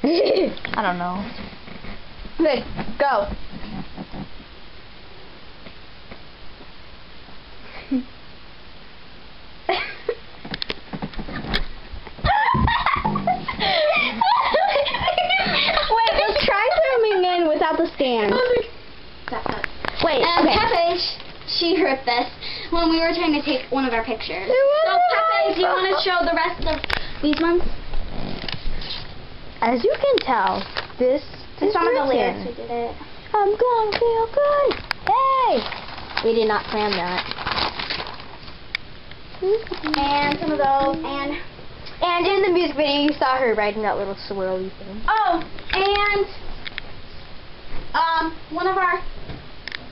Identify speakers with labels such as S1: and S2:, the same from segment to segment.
S1: I don't know.
S2: Okay, go. Wait, let's try zooming in without the stand. Wait, okay.
S3: Pepe, she hurt this when we were trying to take one of our pictures. So Pepe, do you want to show the rest of these ones?
S2: As you can tell, this is
S3: Some of the
S2: written.
S3: lyrics we did it.
S2: I'm gonna feel good. Hey! We did not plan that.
S3: And some of those,
S2: And in the music video, you saw her riding that little swirly thing.
S3: oh, and one of our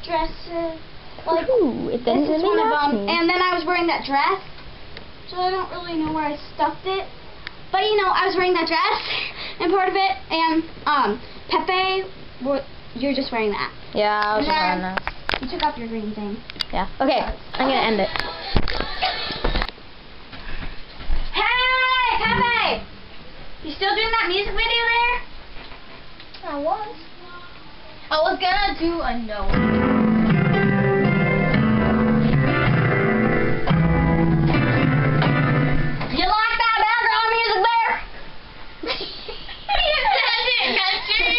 S3: dresses. Like,
S2: ooh, it doesn't
S3: this is
S2: really
S3: one of
S2: match
S3: them.
S2: me.
S3: And then I was wearing that dress, so I don't really know where I stuffed it. But you know, I was wearing that dress and part of it, and Pepe, you're just wearing that.
S2: Yeah, I was
S3: And
S2: wearing
S3: then
S2: that.
S3: You took off your green thing.
S2: Yeah. Okay, I'm gonna end it.
S3: Hey, Pepe! You still doing that music video there?
S1: I was gonna do a no.
S3: You like that background music there?
S1: You said it, country.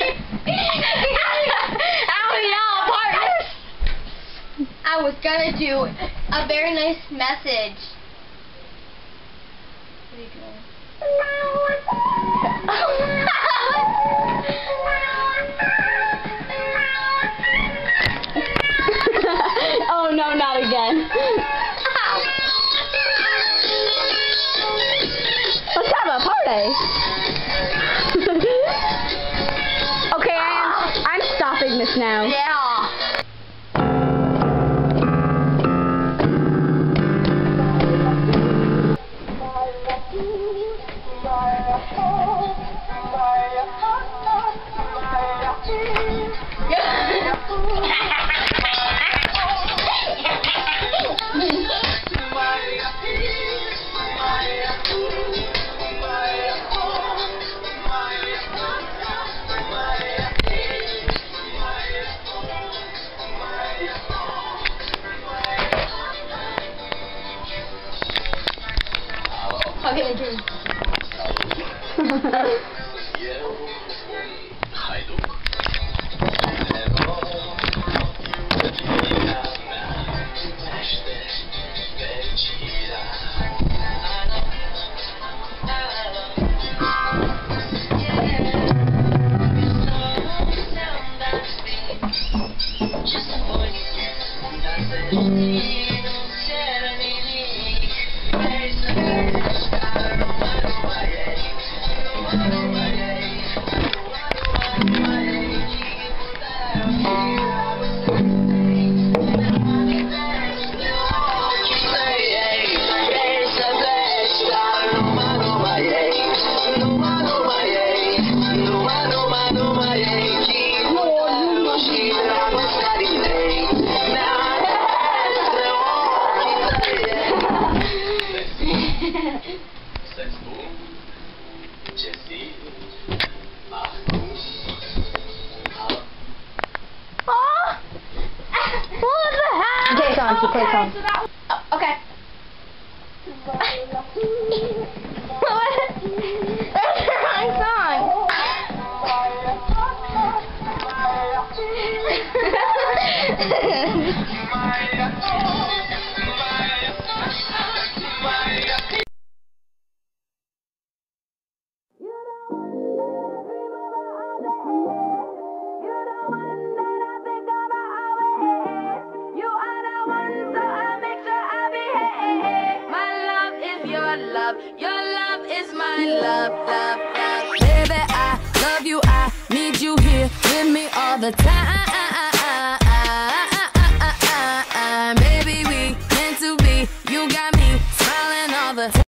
S1: partners. I was gonna do a very nice message. What are you doing?
S2: Oh no, not again. Let's have a party. Okay, I'm stopping this now.
S1: Yeah. Okay, Drew.
S2: Play song.
S3: Oh, okay.
S2: That's the wrong song.
S4: Your love is my love, love, love. Baby, I love you, I need you here with me all the time.